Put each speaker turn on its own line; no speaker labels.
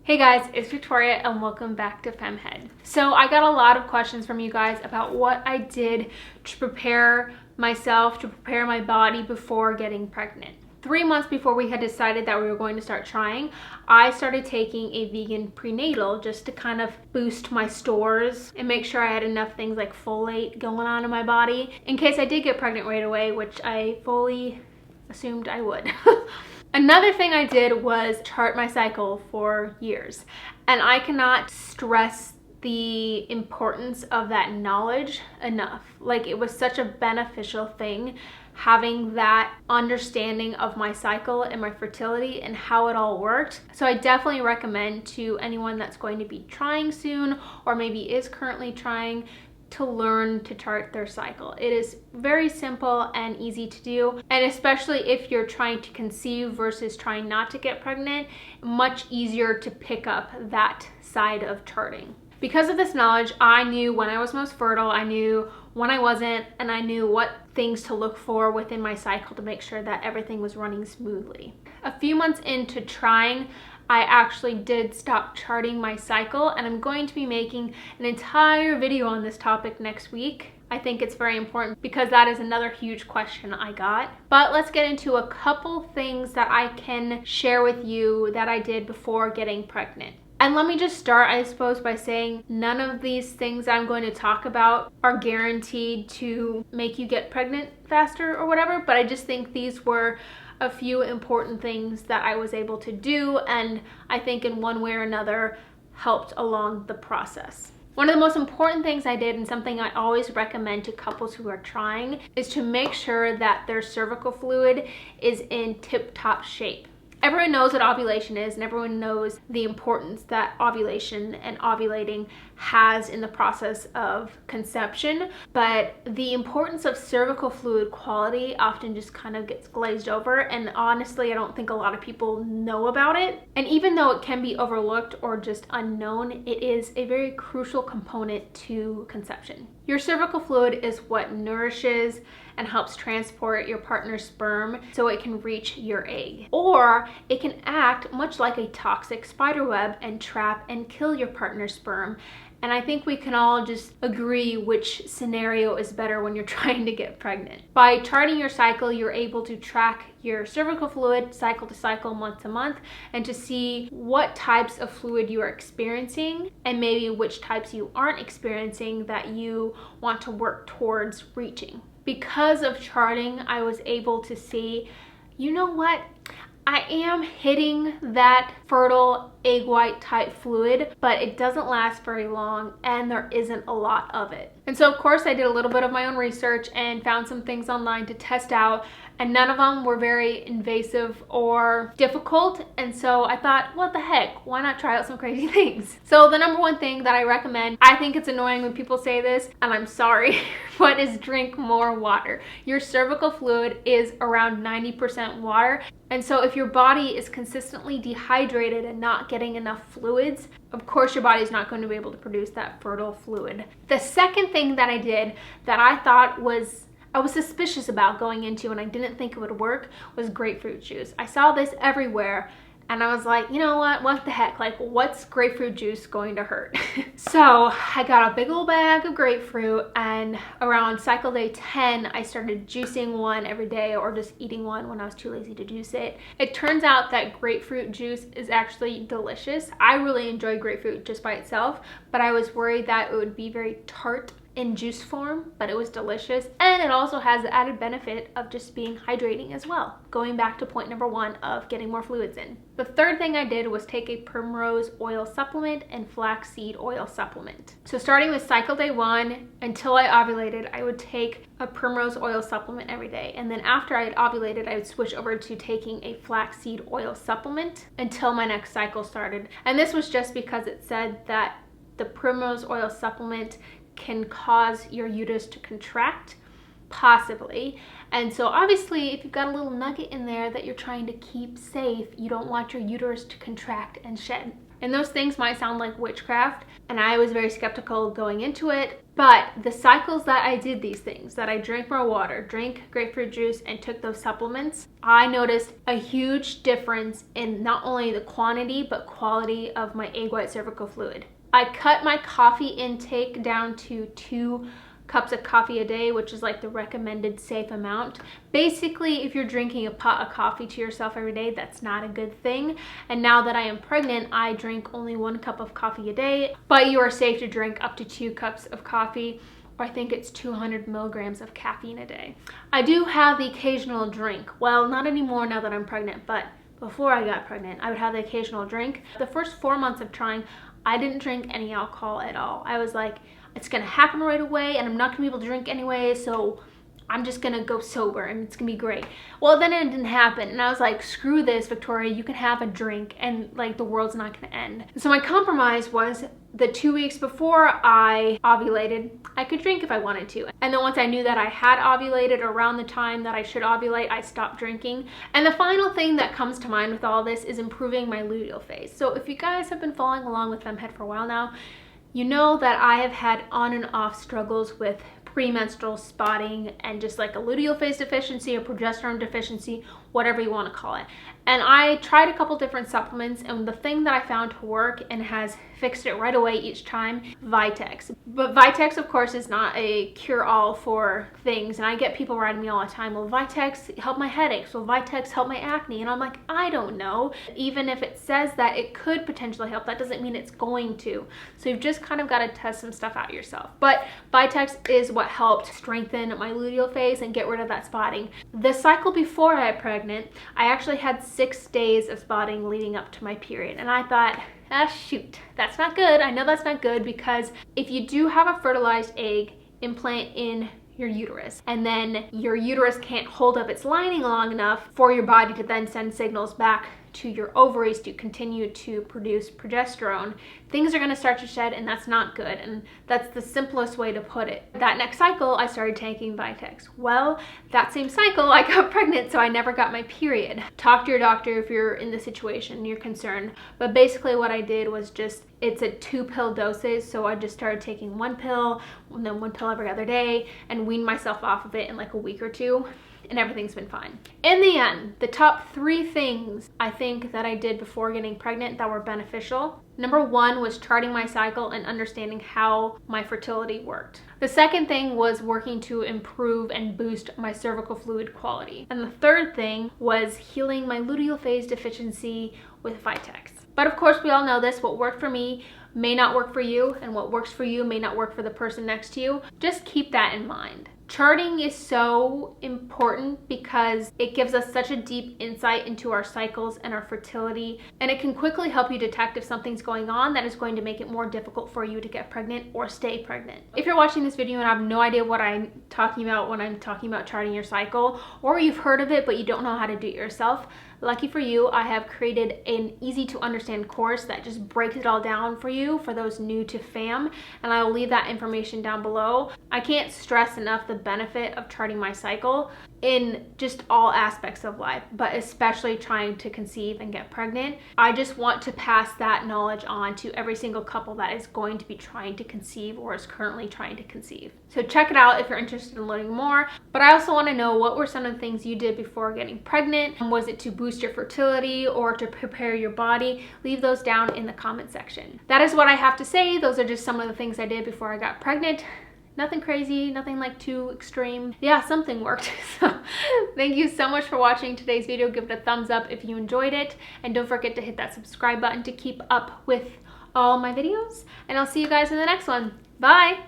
Hey guys, it's Victoria and welcome back to FemmeHead. So I got a lot of questions from you guys about what I did to prepare myself, to prepare my body before getting pregnant. 3 months before we had decided that we were going to start trying, I started taking a vegan prenatal just to kind of boost my stores and make sure I had enough things like folate going on in my body in case I did get pregnant right away, which I fully assumed I would. Another thing I did was chart my cycle for years, and I cannot stress the importance of that knowledge enough. Like, it was such a beneficial thing having that understanding of my cycle and my fertility and how it all worked. So I definitely recommend to anyone that's going to be trying soon or maybe is currently trying to learn to chart their cycle. It is very simple and easy to do, and especially if you're trying to conceive versus trying not to get pregnant, much easier to pick up that side of charting. Because of this knowledge, I knew when I was most fertile, I knew when I wasn't, and I knew what things to look for within my cycle to make sure that everything was running smoothly. A few months into trying, I actually did stop charting my cycle, and I'm going to be making an entire video on this topic next week. I think it's very important because that is another huge question I got. But let's get into a couple things that I can share with you that I did before getting pregnant. And let me just start, I suppose, by saying none of these things I'm going to talk about are guaranteed to make you get pregnant faster or whatever, but I just think these were a few important things that I was able to do, and I think in one way or another helped along the process. One of the most important things I did, and something I always recommend to couples who are trying, is to make sure that their cervical fluid is in tip-top shape. Everyone knows what ovulation is, and everyone knows the importance that ovulation and ovulating has in the process of conception, but the importance of cervical fluid quality often just kind of gets glazed over, and honestly, I don't think a lot of people know about it. And even though it can be overlooked or just unknown, it is a very crucial component to conception. Your cervical fluid is what nourishes and helps transport your partner's sperm so it can reach your egg. Or it can act much like a toxic spider web and trap and kill your partner's sperm. And I think we can all just agree which scenario is better when you're trying to get pregnant. By charting your cycle, you're able to track your cervical fluid cycle to cycle, month to month, and to see what types of fluid you are experiencing and maybe which types you aren't experiencing that you want to work towards reaching. Because of charting, I was able to see, you know what? I am hitting that fertile egg white type fluid, but it doesn't last very long and there isn't a lot of it. And so of course I did a little bit of my own research and found some things online to test out, and none of them were very invasive or difficult. And so I thought, what the heck, why not try out some crazy things? So the number one thing that I recommend, I think it's annoying when people say this, and I'm sorry, but is drink more water. Your cervical fluid is around 90% water. And so if your body is consistently dehydrated and not getting enough fluids, of course your body is not going to be able to produce that fertile fluid. The second thing that I did that I thought I was suspicious about going into, and I didn't think it would work, was grapefruit juice. I saw this everywhere and I was like, you know what the heck, like, what's grapefruit juice going to hurt? So I got a big old bag of grapefruit, and around cycle day 10, I started juicing one every day or just eating one when I was too lazy to juice it. It turns out that grapefruit juice is actually delicious. I really enjoy grapefruit just by itself, but I was worried that it would be very tart in juice form, but it was delicious, and it also has the added benefit of just being hydrating as well, going back to point number one of getting more fluids in. The third thing I did was take a primrose oil supplement and flaxseed oil supplement. So starting with cycle day 1 until I ovulated, I would take a primrose oil supplement every day, and then after I had ovulated, I would switch over to taking a flaxseed oil supplement until my next cycle started. And this was just because it said that the primrose oil supplement can cause your uterus to contract, possibly. And so obviously if you've got a little nugget in there that you're trying to keep safe, you don't want your uterus to contract and shed. And those things might sound like witchcraft, and I was very skeptical going into it, But the cycles that I did these things, that I drank more water, drank grapefruit juice, and took those supplements, I noticed a huge difference in not only the quantity but quality of my egg white cervical fluid. I cut my coffee intake down to 2 cups of coffee a day, which is like the recommended safe amount. Basically, if you're drinking a pot of coffee to yourself every day, that's not a good thing. And now that I am pregnant, I drink only 1 cup of coffee a day, but you are safe to drink up to 2 cups of coffee. I think it's 200 milligrams of caffeine a day. I do have the occasional drink. Well, not anymore now that I'm pregnant, but before I got pregnant, I would have the occasional drink. The first 4 months of trying, I didn't drink any alcohol at all. I was like, it's gonna happen right away and I'm not gonna be able to drink anyway, so I'm just gonna go sober and it's gonna be great. Well, then it didn't happen and I was like, screw this, Victoria, you can have a drink and like the world's not gonna end. So my compromise was the 2 weeks before I ovulated, I could drink if I wanted to. And then once I knew that I had ovulated around the time that I should ovulate, I stopped drinking. And the final thing that comes to mind with all this is improving my luteal phase. So if you guys have been following along with FemmeHead for a while now, you know that I have had on and off struggles with premenstrual spotting and just like a luteal phase deficiency or progesterone deficiency, whatever you want to call it. And I tried a couple different supplements, and the thing that I found to work and has fixed it right away each time, Vitex. But Vitex, of course, is not a cure-all for things, and I get people writing me all the time, well, Vitex help my headaches, will Vitex help my acne? And I'm like, I don't know. Even if it says that it could potentially help, that doesn't mean it's going to. So you've just kind of got to test some stuff out yourself. But Vitex is what helped strengthen my luteal phase and get rid of that spotting. The cycle before I got pregnant, I actually had 6 days of spotting leading up to my period, and I thought, shoot, that's not good. I know that's not good, because if you do have a fertilized egg implant in your uterus and then your uterus can't hold up its lining long enough for your body to then send signals back to your ovaries to continue to produce progesterone, things are going to start to shed, and that's not good. And that's the simplest way to put it. That next cycle, I started taking Vitex. Well, that same cycle, I got pregnant, so I never got my period. Talk to your doctor if you're in the situation and you're concerned. But basically what I did was just, it's a 2-pill dosage, so I just started taking 1 pill and then 1 pill every other day and weaned myself off of it in like a week or 2. And everything's been fine. In the end, the top 3 things I think that I did before getting pregnant that were beneficial. Number 1 was charting my cycle and understanding how my fertility worked. The second thing was working to improve and boost my cervical fluid quality. And the third thing was healing my luteal phase deficiency with Vitex. But of course, we all know this, what worked for me may not work for you, and what works for you may not work for the person next to you. Just keep that in mind. Charting is so important because it gives us such a deep insight into our cycles and our fertility, and it can quickly help you detect if something's going on that is going to make it more difficult for you to get pregnant or stay pregnant. If you're watching this video and have no idea what I'm talking about when I'm talking about charting your cycle, or you've heard of it but you don't know how to do it yourself, lucky for you, I have created an easy to understand course that just breaks it all down for you for those new to FAM, and I will leave that information down below. I can't stress enough the benefit of charting my cycle in just all aspects of life, but especially trying to conceive and get pregnant. I just want to pass that knowledge on to every single couple that is going to be trying to conceive or is currently trying to conceive. So check it out if you're interested in learning more. But I also want to know, what were some of the things you did before getting pregnant? Was it to boost your fertility or to prepare your body? Leave those down in the comment section. That is what I have to say. Those are just some of the things I did before I got pregnant. Nothing crazy, nothing like too extreme. Yeah, something worked. So thank you so much for watching today's video. Give it a thumbs up if you enjoyed it. And don't forget to hit that subscribe button to keep up with all my videos. And I'll see you guys in the next one. Bye.